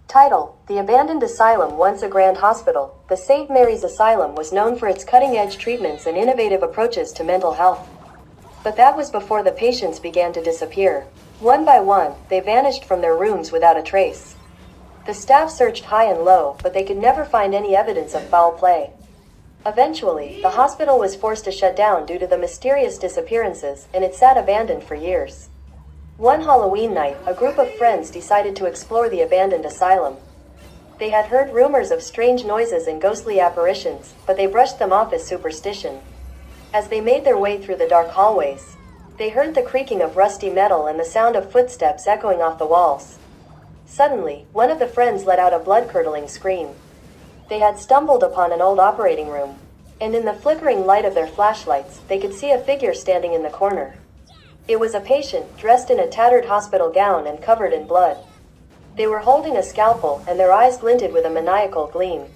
Title: The Abandoned Asylum. Once a grand hospital, the St. Mary's Asylum was known for its cutting-edge treatments and innovative approaches to mental health. But that was before the patients began to disappear. One by one, they vanished from their rooms without a trace. The staff searched high and low, but they could never find any evidence of foul play. Eventually, the hospital was forced to shut down due to the mysterious disappearances, and it sat abandoned for years. One Halloween night, a group of friends decided to explore the abandoned asylum. They had heard rumors of strange noises and ghostly apparitions, but they brushed them off as superstition. As they made their way through the dark hallways, they heard the creaking of rusty metal and the sound of footsteps echoing off the walls. Suddenly, one of the friends let out a blood-curdling scream. They had stumbled upon an old operating room, and in the flickering light of their flashlights, they could see a figure standing in the corner. It was a patient, dressed in a tattered hospital gown and covered in blood. They were holding a scalpel, and their eyes glinted with a maniacal gleam.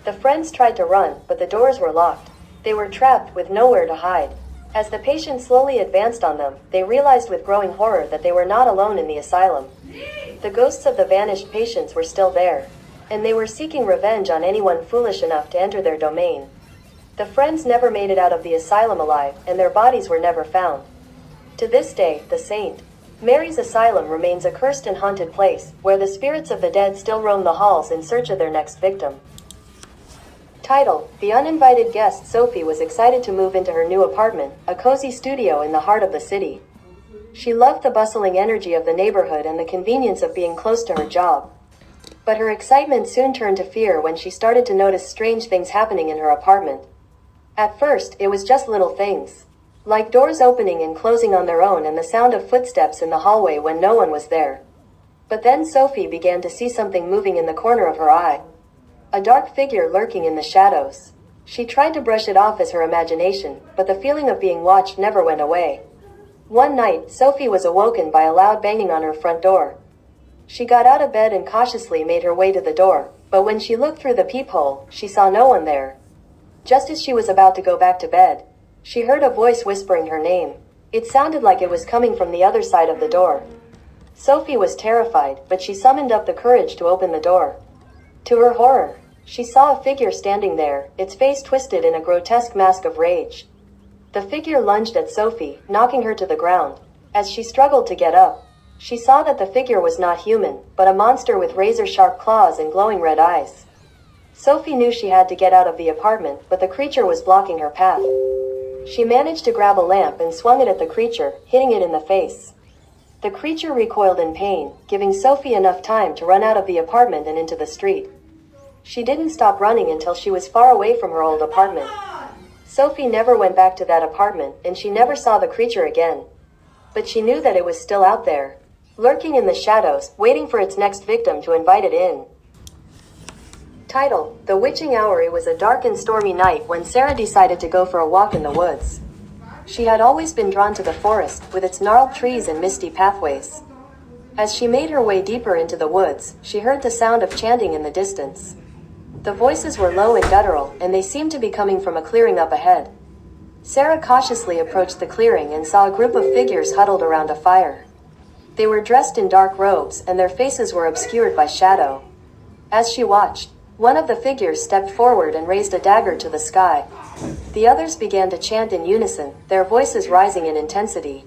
The friends tried to run, but the doors were locked. They were trapped, with nowhere to hide. As the patient slowly advanced on them, they realized with growing horror that they were not alone in the asylum. The ghosts of the vanished patients were still there, and they were seeking revenge on anyone foolish enough to enter their domain. The friends never made it out of the asylum alive, and their bodies were never found. To this day, the St. Mary's Asylum remains a cursed and haunted place, where the spirits of the dead still roam the halls in search of their next victim. Title: The uninvited guest. Sophie was excited to move into her new apartment, a cozy studio in the heart of the city. She loved the bustling energy of the neighborhood and the convenience of being close to her job. But her excitement soon turned to fear when she started to notice strange things happening in her apartment. At first, it was just little things, like doors opening and closing on their own and the sound of footsteps in the hallway when no one was there. But then Sophie began to see something moving in the corner of her eye. A dark figure lurking in the shadows. She tried to brush it off as her imagination, but the feeling of being watched never went away. One night, Sophie was awoken by a loud banging on her front door. She got out of bed and cautiously made her way to the door, but when she looked through the peephole, she saw no one there. Just as she was about to go back to bed, she heard a voice whispering her name. It sounded like it was coming from the other side of the door. Sophie was terrified, but she summoned up the courage to open the door. To her horror, she saw a figure standing there, its face twisted in a grotesque mask of rage. The figure lunged at Sophie, knocking her to the ground. As she struggled to get up, she saw that the figure was not human, but a monster with razor-sharp claws and glowing red eyes. Sophie knew she had to get out of the apartment, but the creature was blocking her path. She managed to grab a lamp and swung it at the creature, hitting it in the face. The creature recoiled in pain, giving Sophie enough time to run out of the apartment and into the street. She didn't stop running until she was far away from her old apartment. Sophie never went back to that apartment, and she never saw the creature again. But she knew that it was still out there, lurking in the shadows, waiting for its next victim to invite it in. Title: The Witching Hour. It was a dark and stormy night when Sarah decided to go for a walk in the woods. She had always been drawn to the forest, with its gnarled trees and misty pathways. As she made her way deeper into the woods, she heard the sound of chanting in the distance. The voices were low and guttural, and they seemed to be coming from a clearing up ahead. Sarah cautiously approached the clearing and saw a group of figures huddled around a fire. They were dressed in dark robes, and their faces were obscured by shadow. As she watched, one of the figures stepped forward and raised a dagger to the sky. The others began to chant in unison, their voices rising in intensity.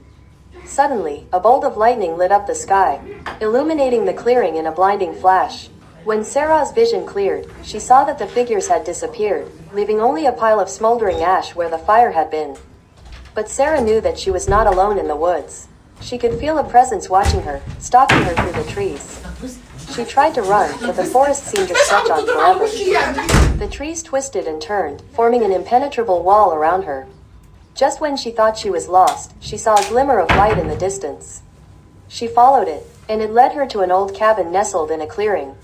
Suddenly, a bolt of lightning lit up the sky, illuminating the clearing in a blinding flash. When Sarah's vision cleared, she saw that the figures had disappeared, leaving only a pile of smoldering ash where the fire had been. But Sarah knew that she was not alone in the woods. She could feel a presence watching her, stalking her through the trees. She tried to run, but the forest seemed to stretch on forever. The trees twisted and turned, forming an impenetrable wall around her. Just when she thought she was lost, she saw a glimmer of light in the distance. She followed it, and it led her to an old cabin nestled in a clearing.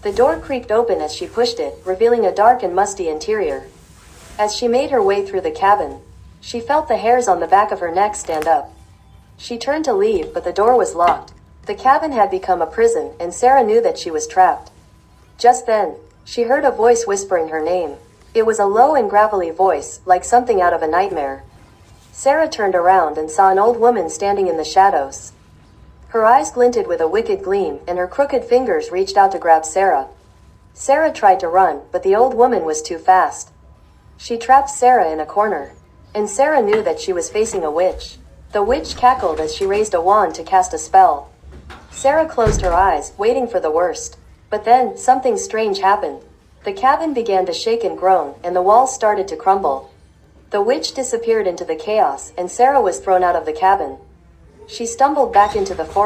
The door creaked open as she pushed it, revealing a dark and musty interior. As she made her way through the cabin, she felt the hairs on the back of her neck stand up. She turned to leave, but the door was locked. The cabin had become a prison, and Sarah knew that she was trapped. Just then, she heard a voice whispering her name. It was a low and gravelly voice, like something out of a nightmare. Sarah turned around and saw an old woman standing in the shadows. Her eyes glinted with a wicked gleam, and her crooked fingers reached out to grab Sarah. Sarah tried to run, but the old woman was too fast. She trapped Sarah in a corner. And Sarah knew that she was facing a witch. The witch cackled as she raised a wand to cast a spell. Sarah closed her eyes, waiting for the worst. But then, something strange happened. The cabin began to shake and groan, and the walls started to crumble. The witch disappeared into the chaos, and Sarah was thrown out of the cabin. She stumbled back into the forest.